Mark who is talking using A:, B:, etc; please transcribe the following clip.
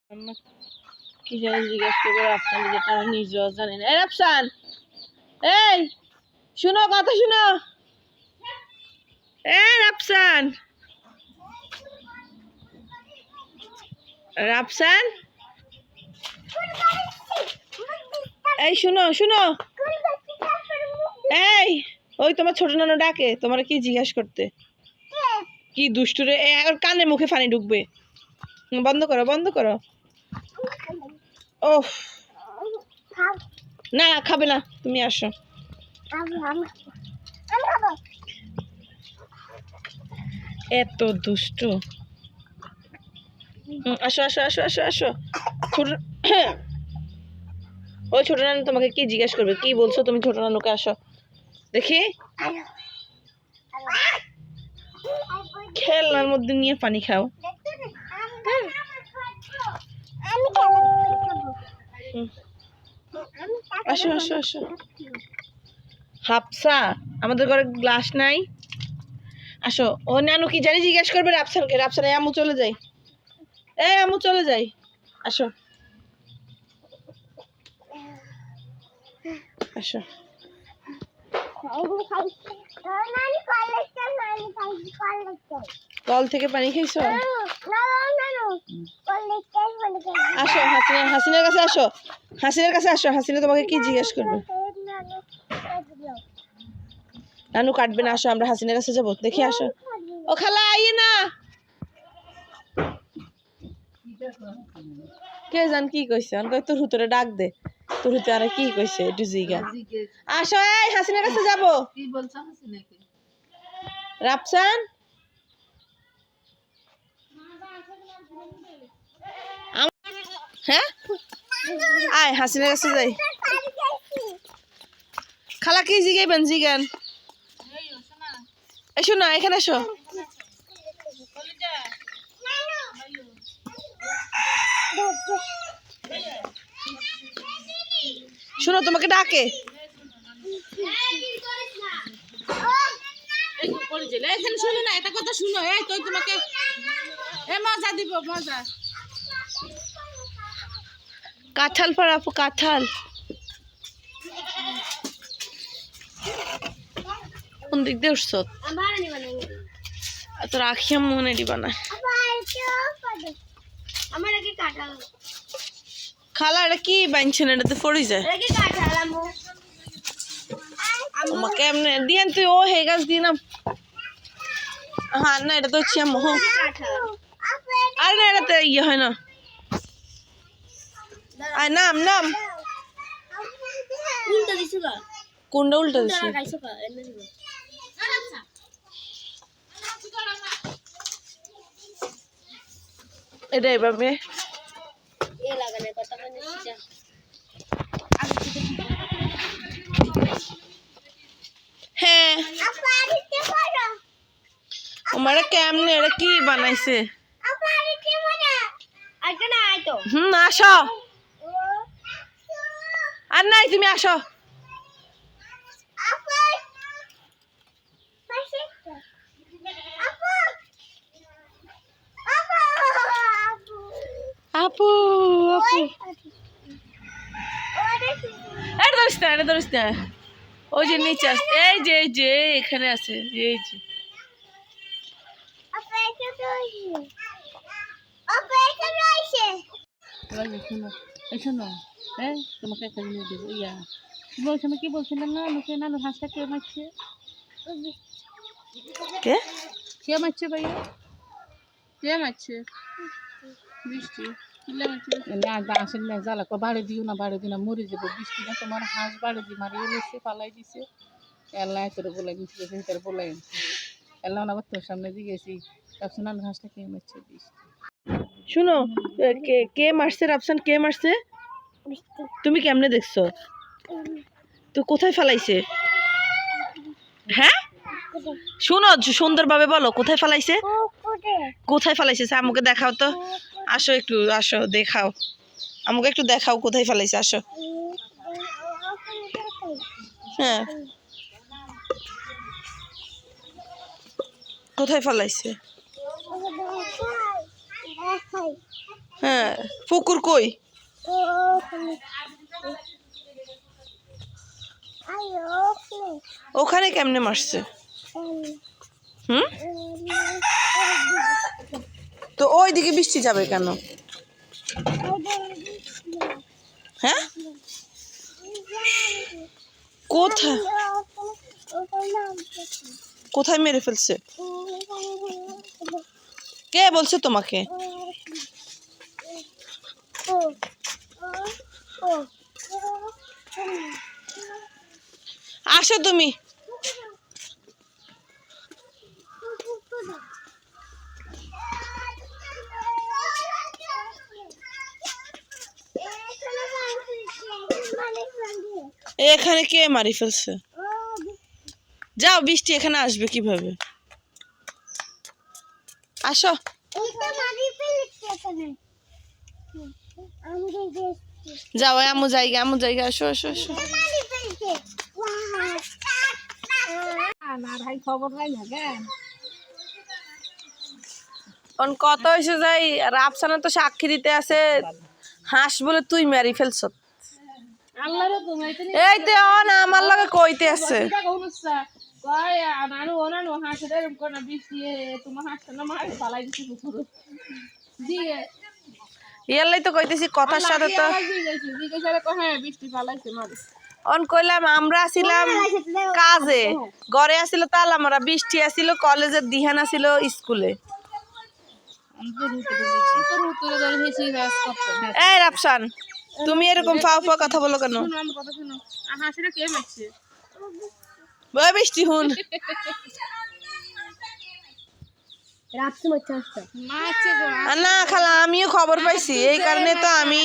A: কি জানি জিজ্ঞেস করবো রাফসান, যেটা আমি নিজেও জানি না। এই রাফসান, এই শুনো, কথা শুনো। এই রাফসান, রাফসান, এই শুনো শুনো। এই ওই তোমার ছোট নানু ডাকে, তোমার কি জিজ্ঞাসা করতে। কি দুষ্টুরে, কানে মুখে পানি ঢুকবে। বন্ধ করো, বন্ধ করো। ওহ না, খাবে না, তুমি আসো। এত দুষ্টু। আসো আসো আসো আসো আসো। ছোট ওই ছোট নানু তোমাকে কি জিজ্ঞেস করবে, কি বলছো তুমি ছোট নানুকে? আসো দেখি। খেলনার মধ্যে নিয়ে পানি খাও। আসো আসো আসো। হাফসা, আমাদের ঘরে গ্লাস নাই। আসো। ও নানু কি জানি জিজ্ঞেস করবে রাফসানকে। রাফসান, আম্মু চলে যাই, আম্মু চলে যাই। আসো আসো। কল থেকে পানি খাইছো? আসো হাসিনার কাছে আসো, হাসিনার কাছে আসো। হাসিনা তোমাকে কি জিজ্ঞেস করবে? নানু কাটবে না, আসো আমরা হাসিনার কাছে যাবো। দেখি আসো। ও খালা আইয়ে না। কে জান কি কইছে, তোর হুতরে ডাক দে। তোর হুতে আর কি কইছে একটু জিগা। আসো, এই হাসিনার কাছে যাবো। কি বলছো হাসিনাকে? রাফসান, হ্যাঁ আয় হাসিনার কাছে যাই। খালা কি জিগাইবেন জিগান। এসো না, এখানে এসো। শোনো, তোমাকে ডাকে। শোনো না, একটা কথা শুনো। এই তো তোমাকে মজা দিব, মজা। কাঁঠাল পর আপু, কাঁঠাল কোন দিক দিয়ে উঠছ? তো রাখিয়া মনে দিবা না। খালা এটা কি বানছেন? এটাতে পড়ে যায়। আমাকে এমনি দিয়েন তুই। ও হে গাছ দিয়ে নাম। হ্যাঁ না, এটা তো হচ্ছে মোহ। আর না, এটাতে ইয়ে হয় না। আয় নাম নাম। কোনটা উল্টা দিছে? এটা এভাবে হ্যাঁ। আমার কেমনে এটা কি বানাইছে? আসো। আর নাই, তুমি আসো। আপু আপু, এটা ধরিস না, এটা ধরিস না। ওই যে নিচে আছে, এই যে এই যে এখানে আছে, এই যে। শোনো, তোমাকে একটা জিনিস দেবো। ইয়া বলছো কি বলছিলাম না, লোকে নানু হাঁসটা কে মারছে? কে কে মারছে ভাইয়া? কে মারছে? বৃষ্টি আসলে জ্বালা বাড়ি দিও না, বাড়ি দিও না, মরে যাবো। বৃষ্টি না তোমার হাঁস বাড়ি দিয়ে মারিয়ে এসে পালাই দিছে। এল্লা তোর বলাই মিশে গেছে, তোর বলাই আনছে। এল্লা আবার তোর সামনে দিয়ে গেছি। রাফসান হাঁসটা কে মারছে? বৃষ্টি। শুনো, কে মারছে রাফসান? কে মারছে? তুমি কেমনে দেখছো? তো কোথায় ফেলাইছে? হ্যাঁ শুনো, সুন্দরভাবে বলো, কোথায় ফেলাইছে? কোথায় ফেলাইছে আমাকে দেখাও তো। আসো একটু, আসো দেখাও আমাকে, একটু দেখাও কোথায় ফেলাইছে। আসো। হ্যাঁ কোথায় ফেলাইছে?
B: হ্যাঁ, পুকুর কই? ওখানে কেমনে মারছে? হুম, তো ওইদিকে বৃষ্টি যাবে কেন? হ্যাঁ, কোথায় কোথায় মেরে ফেলছে? কে বলছে তোমাকে? আসো তুমি। এখানে কে মারি ফেলছে? যাও, বৃষ্টি এখানে আসবে কিভাবে? আসো। যাও, এমন জায়গা আসো আসো আসো।
A: খবর নাই না কেন?
B: কত হয়েছে যাই, রাফসানা তো সাক্ষী দিতে আছে, হাঁস বলে তুই মারি ফেলছ। এই তো আমার লগে কইতে আছে। ইয়ারলাই তো কইতেছি কথার সাথে তো অন কইলাম আমরা ছিলাম কাজে, ঘরে আসিল তাল আমরা, বৃষ্টি আসিল কলেজের দিহান আসিল স্কুলে। এই রাফসান, তুমি এরকম ফাও ফাও কথা বলো কেন? বৃষ্টি হুন না খালা, আমিও খবর পাইছি, এই কারণে তো আমি